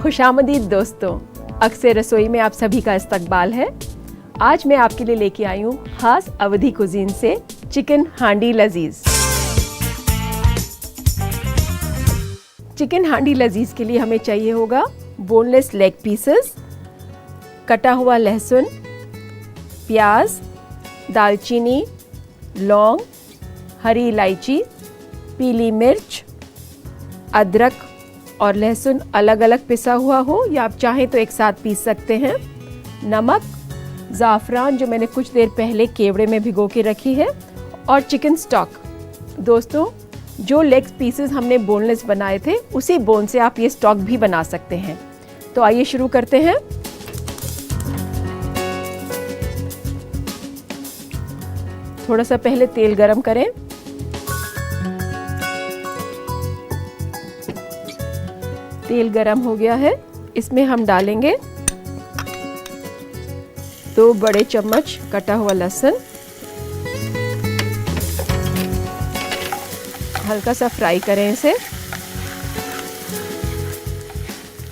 खुशामदीद दोस्तों, अक्सर रसोई में आप सभी का इस्तकबाल है। आज मैं आपके लिए लेके आई हूँ खास अवधी कुजीन से चिकन हांडी लजीज। चिकन हांडी लजीज के लिए हमें चाहिए होगा बोनलेस लेग पीसेस, कटा हुआ लहसुन, प्याज, दालचीनी, लौंग, हरी इलायची, पीली मिर्च, अदरक और लहसुन अलग अलग पिसा हुआ हो या आप चाहें तो एक साथ पीस सकते हैं, नमक, ज़ाफ़रान जो मैंने कुछ देर पहले केवड़े में भिगो के रखी है, और चिकन स्टॉक। दोस्तों, जो लेग पीसेस हमने बोनलेस बनाए थे उसी बोन से आप ये स्टॉक भी बना सकते हैं। तो आइए शुरू करते हैं। थोड़ा सा पहले तेल गरम करें। तेल गरम हो गया है, इसमें हम डालेंगे 2 बड़े चम्मच कटा हुआ लहसुन। हल्का सा फ्राई करें इसे।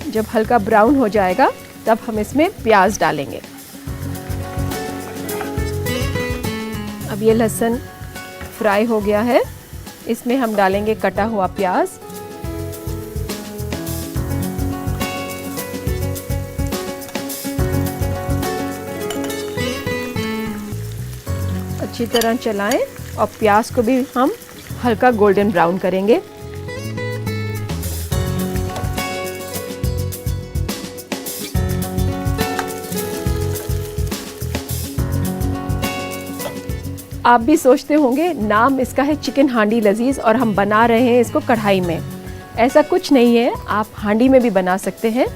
जब हल्का ब्राउन हो जाएगा तब हम इसमें प्याज डालेंगे। अब ये लहसुन फ्राई हो गया है, इसमें हम डालेंगे कटा हुआ प्याज। अच्छी तरह चलाएं और प्याज को भी हम हल्का गोल्डन ब्राउन करेंगे। आप भी सोचते होंगे नाम इसका है चिकन हांडी लजीज और हम बना रहे हैं इसको कढ़ाई में। ऐसा कुछ नहीं है, आप हांडी में भी बना सकते हैं।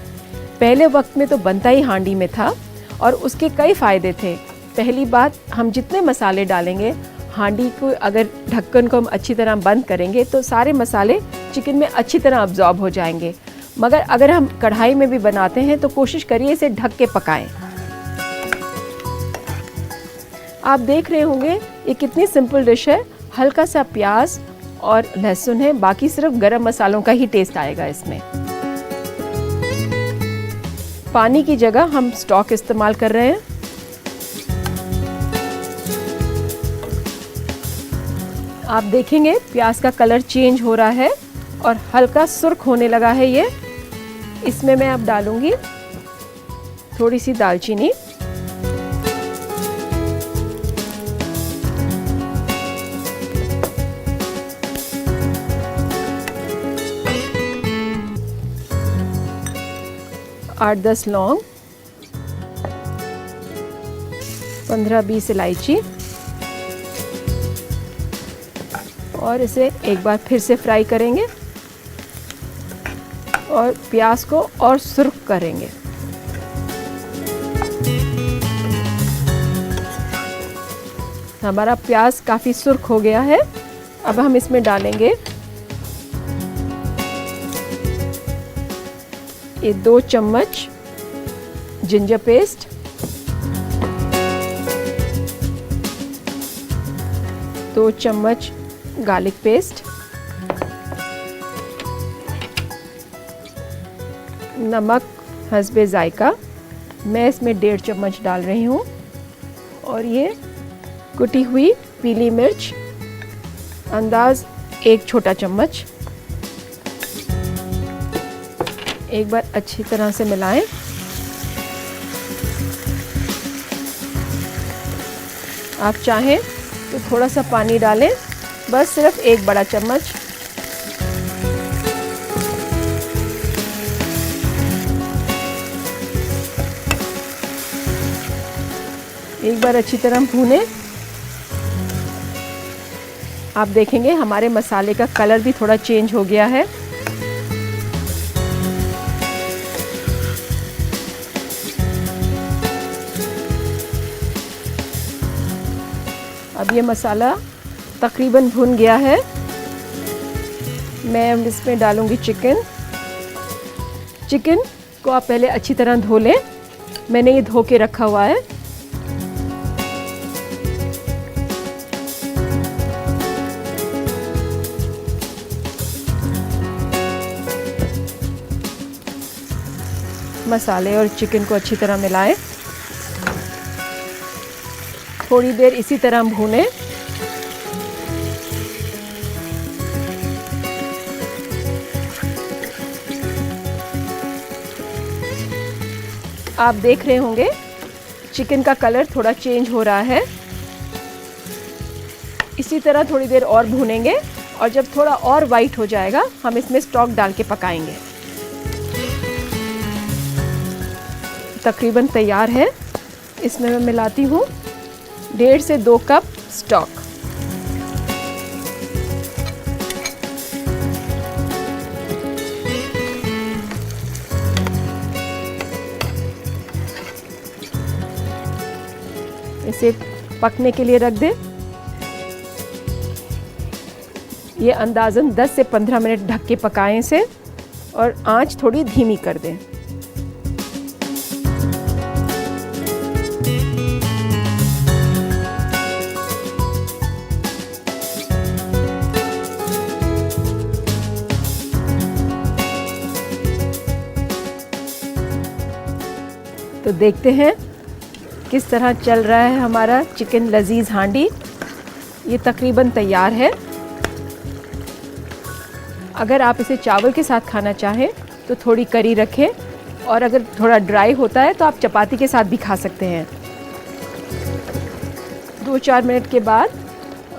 पहले वक्त में तो बनता ही हांडी में था और उसके कई फ़ायदे थे। पहली बात, हम जितने मसाले डालेंगे, हांडी को अगर ढक्कन को हम अच्छी तरह बंद करेंगे तो सारे मसाले चिकन में अच्छी तरह अब्जॉर्ब हो जाएंगे। मगर अगर हम कढ़ाई में भी बनाते हैं तो कोशिश करिए इसे ढक के पकाएं। आप देख रहे होंगे ये कितनी सिंपल डिश है। हल्का सा प्याज और लहसुन है, बाकी सिर्फ गरम मसालों का ही टेस्ट आएगा इसमें। पानी की जगह हम स्टॉक इस्तेमाल कर रहे हैं। आप देखेंगे प्याज का कलर चेंज हो रहा है और हल्का सुर्ख होने लगा है ये। इसमें मैं अब डालूंगी थोड़ी सी दालचीनी, आठ 10 लौंग, 15-20 इलायची, और इसे एक बार फिर से फ्राई करेंगे और प्याज को और सुर्ख करेंगे। हमारा प्याज काफ़ी सुर्ख हो गया है। अब हम इसमें डालेंगे ये 2 चम्मच जिंजर पेस्ट, 2 चम्मच गार्लिक पेस्ट, नमक हस्बे जायका, मैं इसमें 1.5 चम्मच डाल रही हूँ, और ये कुटी हुई पीली मिर्च अंदाज 1 छोटा चम्मच। एक बार अच्छी तरह से मिलाएं। आप चाहें तो थोड़ा सा पानी डालें, बस सिर्फ 1 बड़ा चम्मच। एक बार अच्छी तरह भूनें। आप देखेंगे हमारे मसाले का कलर भी थोड़ा चेंज हो गया है। अब ये मसाला तकरीबन भुन गया है। मैं इसमें डालूंगी चिकन। चिकन को आप पहले अच्छी तरह धो लें, मैंने ये धो के रखा हुआ है। मसाले और चिकन को अच्छी तरह मिलाएं। थोड़ी देर इसी तरह भूनें। आप देख रहे होंगे चिकन का कलर थोड़ा चेंज हो रहा है। इसी तरह थोड़ी देर और भूनेंगे और जब थोड़ा और वाइट हो जाएगा हम इसमें स्टॉक डाल के पकाएंगे। तकरीबन तैयार है। इसमें मैं मिलाती हूँ 1.5 से 2 कप स्टॉक। इसे पकने के लिए रख दें। ये अंदाज़न 10 से 15 मिनट ढक के पकाएं इसे और आंच थोड़ी धीमी कर दें। तो देखते हैं किस तरह चल रहा है हमारा चिकन लजीज हांडी। ये तकरीबन तैयार है। अगर आप इसे चावल के साथ खाना चाहें तो थोड़ी करी रखें और अगर थोड़ा ड्राई होता है तो आप चपाती के साथ भी खा सकते हैं। 2-4 मिनट के बाद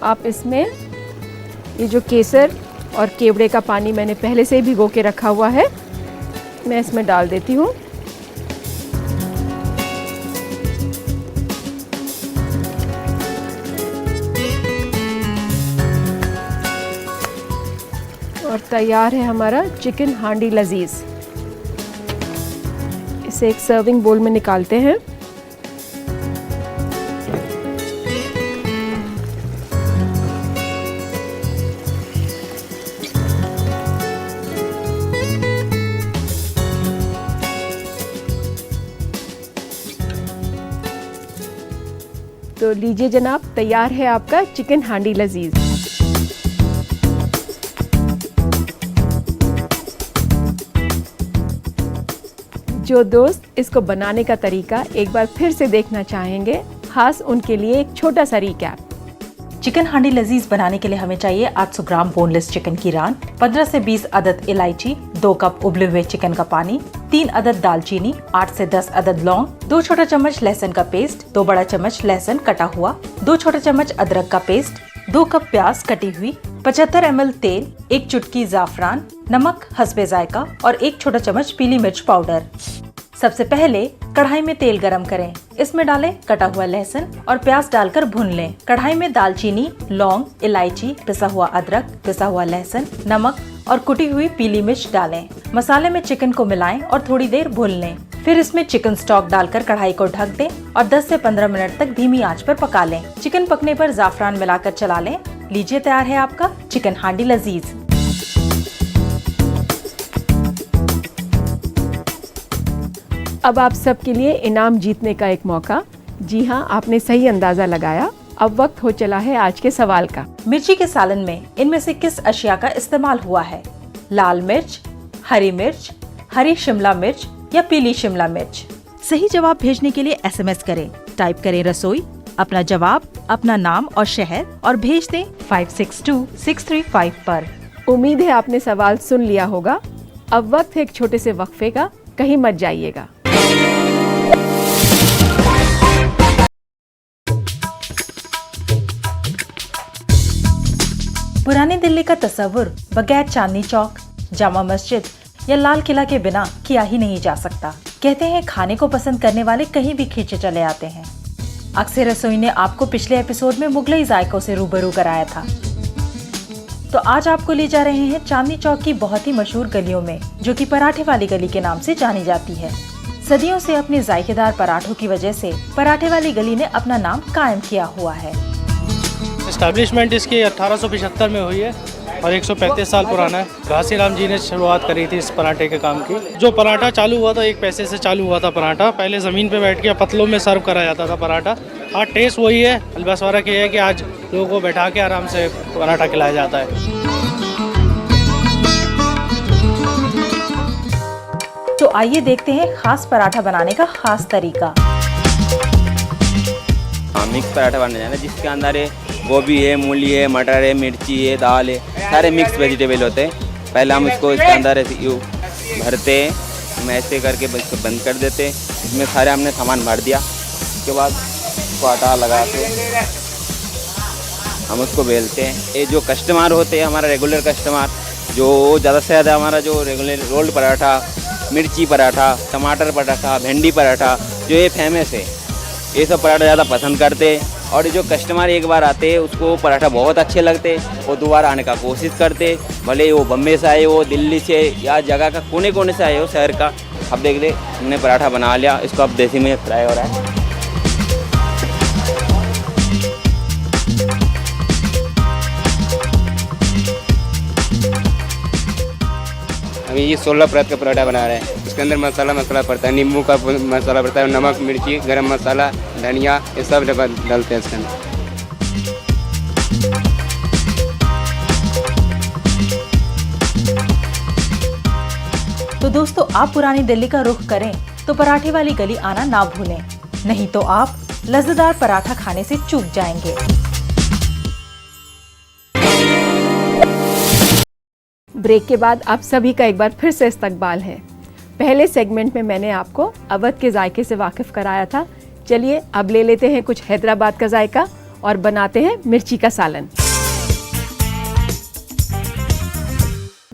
आप इसमें ये जो केसर और केवड़े का पानी मैंने पहले से ही भिगो के रखा हुआ है, मैं इसमें डाल देती हूँ। और तैयार है हमारा चिकन हांडी लजीज। इसे एक सर्विंग बोल में निकालते हैं। तो लीजिए जनाब, तैयार है आपका चिकन हांडी लजीज। जो दोस्त इसको बनाने का तरीका एक बार फिर से देखना चाहेंगे, खास उनके लिए एक छोटा सा रिकैप। चिकन हांडी लजीज बनाने के लिए हमें चाहिए 800 ग्राम बोनलेस चिकन की रान, 15 से 20 अदद इलायची, 2 कप उबले हुए चिकन का पानी, 3 अदद दालचीनी, 8 से 10 अदद लौंग, 2 छोटा चम्मच लहसुन का पेस्ट, 2 बड़ा चम्मच लहसुन कटा हुआ, 2 छोटा चम्मच अदरक का पेस्ट, 2 कप प्याज कटी हुई, 75 ml तेल, 1 चुटकी जाफरान, नमक हस्बे जायका और 1 छोटा चम्मच पीली मिर्च पाउडर। सबसे पहले कढ़ाई में तेल गरम करें। इसमें डालें कटा हुआ लहसुन और प्याज डालकर भून लें। कढ़ाई में दालचीनी, लौंग, इलायची, पिसा हुआ अदरक, पिसा हुआ लहसुन, नमक और कुटी हुई पीली मिर्च डालें। मसाले में चिकन को मिलाएं और थोड़ी देर भून लें। फिर इसमें चिकन स्टॉक डालकर कढ़ाई को ढक दें और 10 से 15 मिनट तक धीमी आंच पर पका लें। चिकन पकने पर जाफरान मिलाकर चला लें। लीजिए तैयार है आपका चिकन हांडी लजीज। अब आप सबके लिए इनाम जीतने का एक मौका। जी हाँ, आपने सही अंदाजा लगाया। अब वक्त हो चला है आज के सवाल का। मिर्ची के सालन में इनमें से किस अशिया का इस्तेमाल हुआ है? लाल मिर्च, हरी मिर्च, हरी शिमला मिर्च या पीली शिमला मिर्च? सही जवाब भेजने के लिए SMS करें। टाइप करें रसोई, अपना जवाब, अपना नाम और शहर और भेज दें 562635 पर। उम्मीद है आपने सवाल सुन लिया होगा। अब वक्त है एक छोटे से वक्फे का, कहीं मत जाइएगा। पुरानी दिल्ली का तस्वुर बगैर चांदनी चौक, जामा मस्जिद या लाल किला के बिना किया ही नहीं जा सकता। कहते हैं खाने को पसंद करने वाले कहीं भी खींचे चले आते हैं। अक्सर रसोई ने आपको पिछले एपिसोड में मुगलई जायकों से रूबरू कराया था। तो आज आपको ले जा रहे हैं चांदनी चौक की बहुत ही मशहूर गलियों में, जो कि पराठे वाली गली के नाम से जानी जाती है। सदियों से अपने जायकेदार पराठों की वजह से पराठे वाली गली ने अपना नाम कायम किया हुआ है। इस्टेब्लिशमेंट इसकी 1875 में हुई है और 135 साल पुराना है। घासीराम जी ने शुरुआत करी थी इस पराठे के काम की। जो पराठा चालू हुआ था 1 पैसे से चालू हुआ था पराठा। पहले ज़मीन पे बैठ के पतलों में सर्व करा जाता था पराठा। आज टेस्ट वही है, बस फर्क ये है कि आज लोगों को बैठा के आराम से पराठा खिलाया जाता है। तो आइए देखते हैं खास पराठा बनाने का खास तरीका। मिक्स पराठा बनाने जाना है जिसके अंदर है गोभी है, मूली है, मटर है, मिर्ची है, दाल है, सारे मिक्स वेजिटेबल होते हैं। पहले हम इसको इसके अंदर यूँ भरते हैं, हम ऐसे करके इसको बंद कर देते हैं। इसमें सारे हमने सामान भर दिया। उसके बाद इसको आटा लगा के हम उसको बेलते हैं। ये जो कस्टमर होते हैं हमारा रेगुलर कस्टमर, जो ज़्यादा से ज़्यादा हमारा जो रेगुलर रोल्ड पराठा, मिर्ची पराठा, टमाटर पराठा, भिंडी पराठा, जो ये फेमस है, ये सब पराठा ज़्यादा पसंद करते हैं। और जो कस्टमर एक बार आते हैं उसको पराठा बहुत अच्छे लगते, वो दोबारा आने का कोशिश करते, भले वो बम्बे से आए हो, दिल्ली से या जगह का कोने कोने से आए हो शहर का। अब देख ले हमने पराठा बना लिया, इसको अब देसी में फ्राई हो रहा है। अभी ये 16 परत का पराठा बना रहे हैं। उसके अंदर मसाला पड़ता है, नींबू का मसाला पड़ता है, नमक, मिर्ची, गरम मसाला, धनिया, ये सब डालते हैं इसके अंदर। तो दोस्तों, आप पुरानी दिल्ली का रुख करें तो पराठे वाली गली आना ना भूलें, नहीं तो आप लज्जतदार पराठा खाने से चूक जाएंगे। ब्रेक के बाद आप सभी का एक बार फिर से इस्तकबाल है। पहले सेगमेंट में मैंने आपको अवध के जायके से वाकिफ कराया था। चलिए अब ले लेते हैं कुछ हैदराबाद का जायका और बनाते हैं मिर्ची का सालन।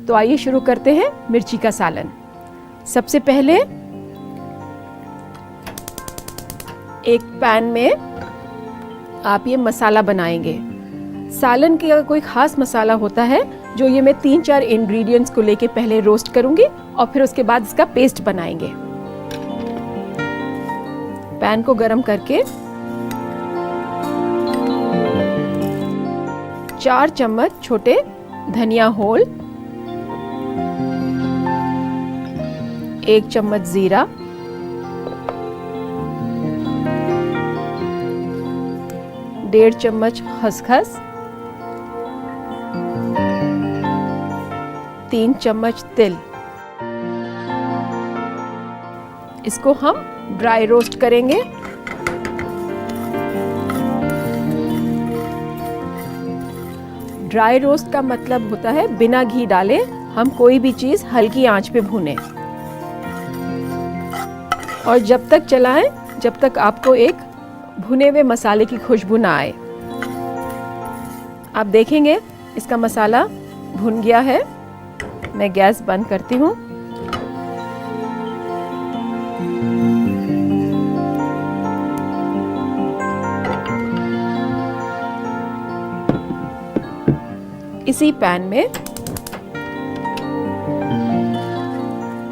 तो आइए शुरू करते हैं मिर्ची का सालन। सबसे पहले एक पैन में आप ये मसाला बनाएंगे। सालन का कोई खास मसाला होता है जो ये मैं 3-4 इंग्रेडिएंट्स को लेके पहले रोस्ट करूंगी और फिर उसके बाद इसका पेस्ट बनाएंगे। पैन को गरम करके 4 चम्मच छोटे धनिया होल, 1 चम्मच जीरा, 1.5 चम्मच खसखस, 3 चम्मच तिल। इसको हम ड्राई रोस्ट करेंगे। ड्राई रोस्ट का मतलब होता है बिना घी डाले हम कोई भी चीज हल्की आंच पे भूनें और जब तक चलाएं जब तक आपको एक भुने हुए मसाले की खुशबू ना आए। आप देखेंगे इसका मसाला भुन गया है। मैं गैस बंद करती हूँ। इसी पैन में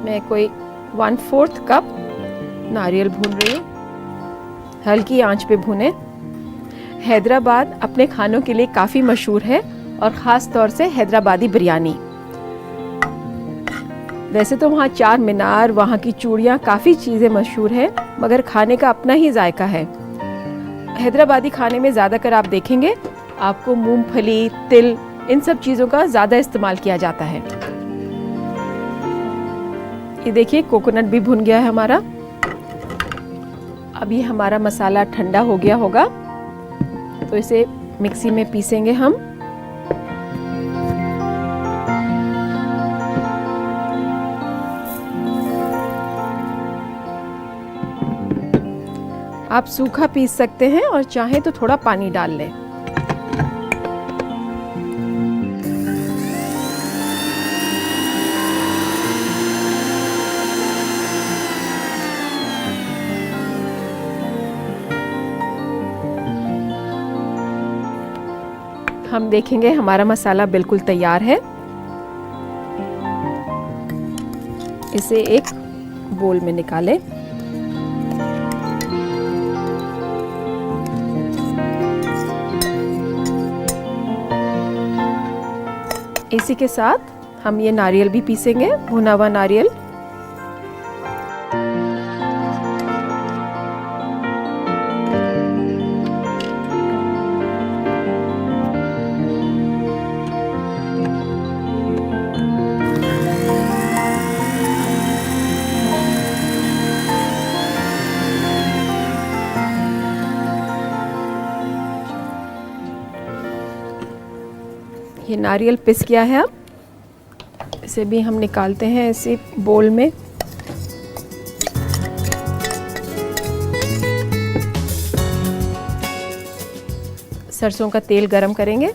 मैं कोई 1/4 कप नारियल भून रही हूँ। हल्की आंच पे भुने। हैदराबाद अपने खानों के लिए काफ़ी मशहूर है और ख़ास तौर से हैदराबादी बिरयानी। वैसे तो वहाँ चार मीनार, वहाँ की चूड़ियाँ, काफ़ी चीज़ें मशहूर हैं, मगर खाने का अपना ही जायका है। हैदराबादी खाने में ज़्यादातर आप देखेंगे आपको मूंगफली, तिल, इन सब चीज़ों का ज़्यादा इस्तेमाल किया जाता है। ये देखिए कोकोनट भी भुन गया है हमारा। अब ये हमारा मसाला ठंडा हो गया होगा तो इसे मिक्सी में पीसेंगे हम। आप सूखा पीस सकते हैं और चाहें तो थोड़ा पानी डाल लें। हम देखेंगे हमारा मसाला बिल्कुल तैयार है। इसे एक बोल में निकालें। इसी के साथ हम ये नारियल भी पीसेंगे, भुना हुआ नारियल। ये नारियल पिस गया है। अब इसे भी हम निकालते हैं इसी बोल में। सरसों का तेल गरम करेंगे।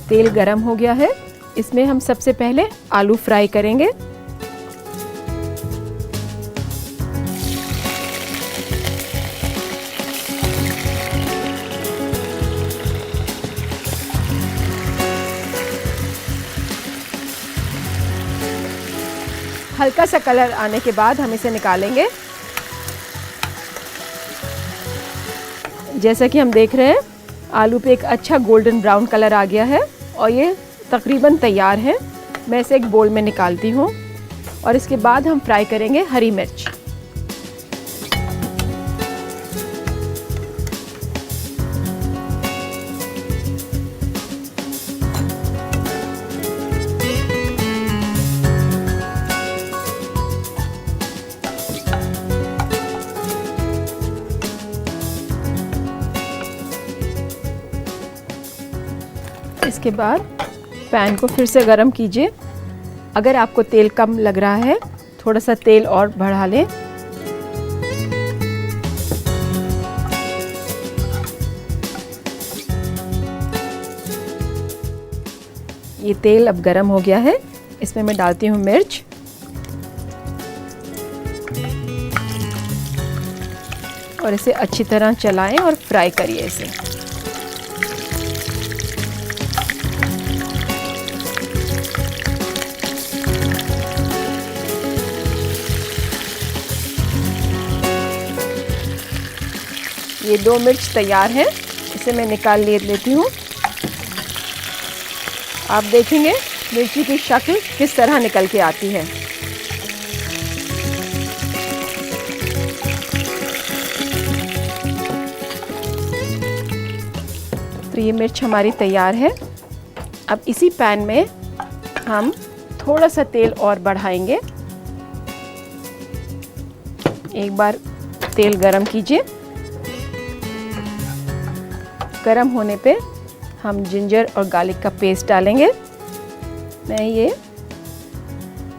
तेल गरम हो गया है, इसमें हम सबसे पहले आलू फ्राई करेंगे। हल्का सा कलर आने के बाद हम इसे निकालेंगे। जैसा कि हम देख रहे हैं आलू पे एक अच्छा गोल्डन ब्राउन कलर आ गया है और ये तकरीबन तैयार है। मैं इसे एक बोल में निकालती हूँ और इसके बाद हम फ्राई करेंगे हरी मिर्च। इसके बाद पैन को फिर से गरम कीजिए। अगर आपको तेल कम लग रहा है थोड़ा सा तेल और बढ़ा लें। ये तेल अब गरम हो गया है, इसमें मैं डालती हूँ मिर्च और इसे अच्छी तरह चलाएं और फ्राई करिए इसे। ये 2 मिर्च तैयार है, इसे मैं निकाल लेती हूँ। आप देखेंगे मिर्ची की शक्ल किस तरह निकल के आती है। तो ये मिर्च हमारी तैयार है। अब इसी पैन में हम थोड़ा सा तेल और बढ़ाएंगे। एक बार तेल गरम कीजिए। गरम होने पे हम जिंजर और गार्लिक का पेस्ट डालेंगे। मैं ये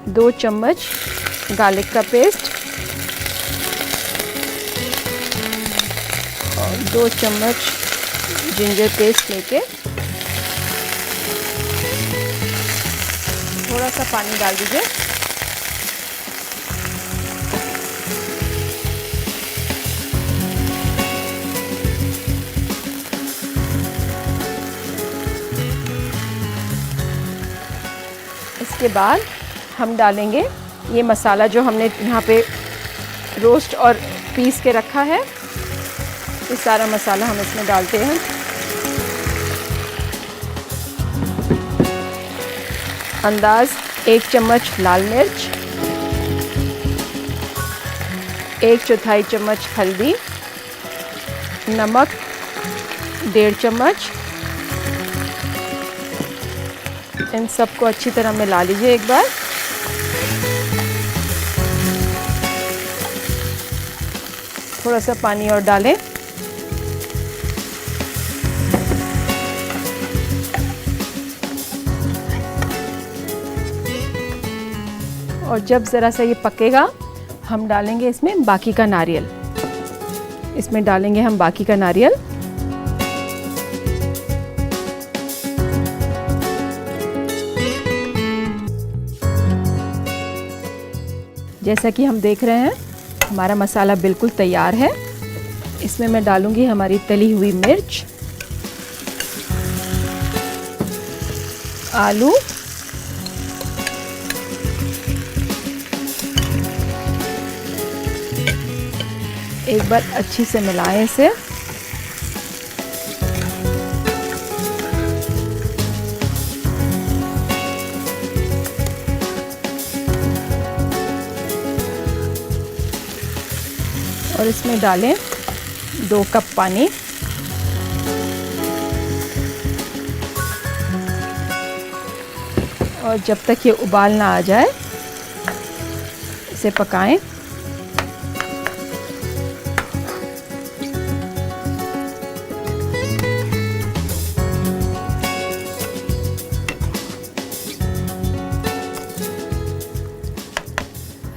2 चम्मच गार्लिक का पेस्ट और 2 चम्मच जिंजर पेस्ट लेके थोड़ा सा पानी डाल दीजिए। इसके बाद हम डालेंगे ये मसाला जो हमने यहाँ पे रोस्ट और पीस के रखा है। ये सारा मसाला हम इसमें डालते हैं। अंदाज 1 चम्मच लाल मिर्च, 1/4 चम्मच हल्दी, नमक 1.5 चम्मच। इन सबको अच्छी तरह मिला लीजिए एक बार। थोड़ा सा पानी और डालें। और जब ज़रा सा ये पकेगा हम डालेंगे इसमें बाकी का नारियल। इसमें डालेंगे हम बाकी का नारियल। जैसा कि हम देख रहे हैं हमारा मसाला बिल्कुल तैयार है। इसमें मैं डालूंगी हमारी तली हुई मिर्च, आलू, एक बार अच्छी से मिलाएं इसे। और इसमें डालें 2 कप पानी। और जब तक ये उबाल ना आ जाए इसे पकाएं।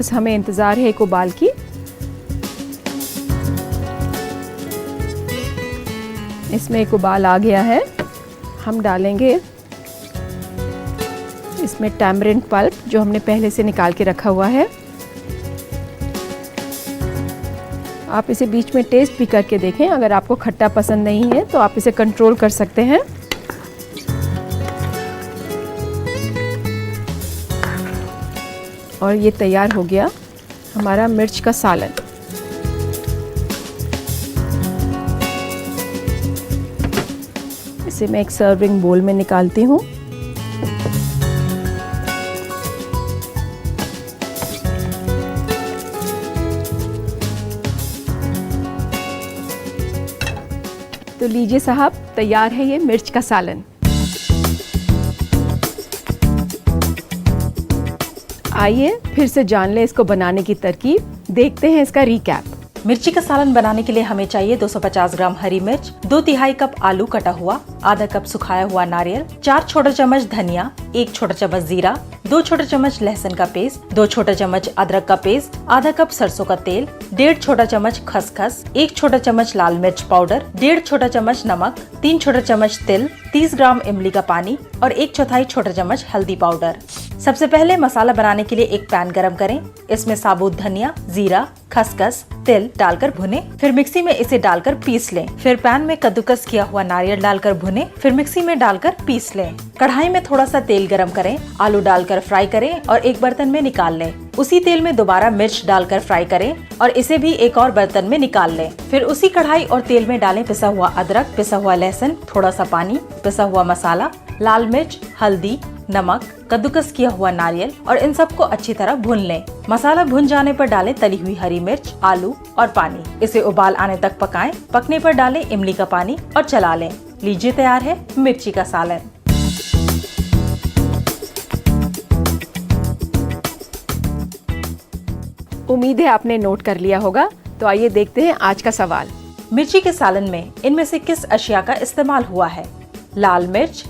बस हमें इंतज़ार है एक उबाल की। इसमें एक उबाल आ गया है। हम डालेंगे इसमें टैमरिंड पल्प जो हमने पहले से निकाल के रखा हुआ है। आप इसे बीच में टेस्ट भी करके देखें, अगर आपको खट्टा पसंद नहीं है तो आप इसे कंट्रोल कर सकते हैं। और ये तैयार हो गया हमारा मिर्च का सालन। इसे मैं एक सर्विंग बोल में निकालती हूँ। तो लीजिए साहब, तैयार है ये मिर्च का सालन। आइए फिर से जान लें इसको बनाने की तरकीब, देखते हैं इसका रिकैप। मिर्ची का सालन बनाने के लिए हमें चाहिए 250 ग्राम हरी मिर्च, 2/3 कप आलू कटा हुआ, आधा कप सुखाया हुआ नारियल, 4 छोटा चम्मच धनिया, 1 छोटा चम्मच जीरा, 2 छोटा चम्मच लहसुन का पेस्ट, 2 छोटा चम्मच अदरक का पेस्ट, आधा कप सरसों का तेल, 1.5 छोटा चम्मच खसखस, 1 छोटा चम्मच लाल मिर्च पाउडर, 1.5 छोटा चम्मच नमक, 3 छोटा चम्मच तिल, 30 ग्राम इमली का पानी और 1/4 छोटा चम्मच हल्दी पाउडर। सबसे पहले मसाला बनाने के लिए एक पैन गरम करें। इसमें साबुत धनिया, जीरा, खसखस, तिल डालकर भुने, फिर मिक्सी में इसे डालकर पीस लें। फिर पैन में कद्दूकस किया हुआ नारियल डालकर भुने, फिर मिक्सी में डालकर पीस लें। कढ़ाई में थोड़ा सा तेल गरम करें, आलू डालकर फ्राई करें और एक बर्तन में निकाल लें। उसी तेल में दोबारा मिर्च डालकर फ्राई करें और इसे भी एक और बर्तन में निकाल लें। फिर उसी कढ़ाई और तेल में डालें पिसा हुआ अदरक, पिसा हुआ लहसुन, थोड़ा सा पानी, पिसा हुआ मसाला, लाल मिर्च, हल्दी, नमक, कद्दूकस किया हुआ नारियल और इन सबको अच्छी तरह भून लें। मसाला भुन जाने पर डालें तली हुई हरी मिर्च, आलू और पानी। इसे उबाल आने तक पकाएं। पकने पर डालें इमली का पानी और चला लें। लीजिए तैयार है मिर्ची का सालन। उम्मीद है आपने नोट कर लिया होगा। तो आइए देखते हैं आज का सवाल। मिर्ची के सालन में इनमें से किस अशिया का इस्तेमाल हुआ है? लाल मिर्च,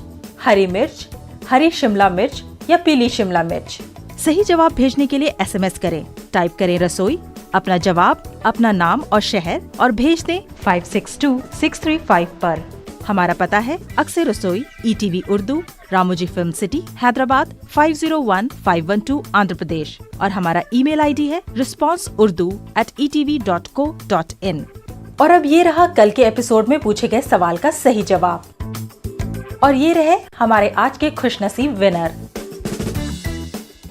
हरी मिर्च, हरी शिमला मिर्च या पीली शिमला मिर्च? सही जवाब भेजने के लिए SMS करें। टाइप करें रसोई, अपना जवाब, अपना नाम और शहर और भेज दें 562635 पर। हमारा पता है अक्सर रसोई, ETV Urdu, Ramoji film city, Hyderabad 501512, Andhra Pradesh. और हमारा ईमेल ID है responseurdu@etv.co.in। और अब ये रहा कल के एपिसोड में पूछे गए सवाल का सही जवाब। और ये रहे हमारे आज के खुशनसीब विनर।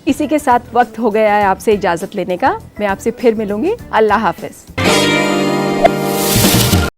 इसी के साथ वक्त हो गया है आपसे इजाजत लेने का। मैं आपसे फिर मिलूंगी। अल्लाह हाफिज।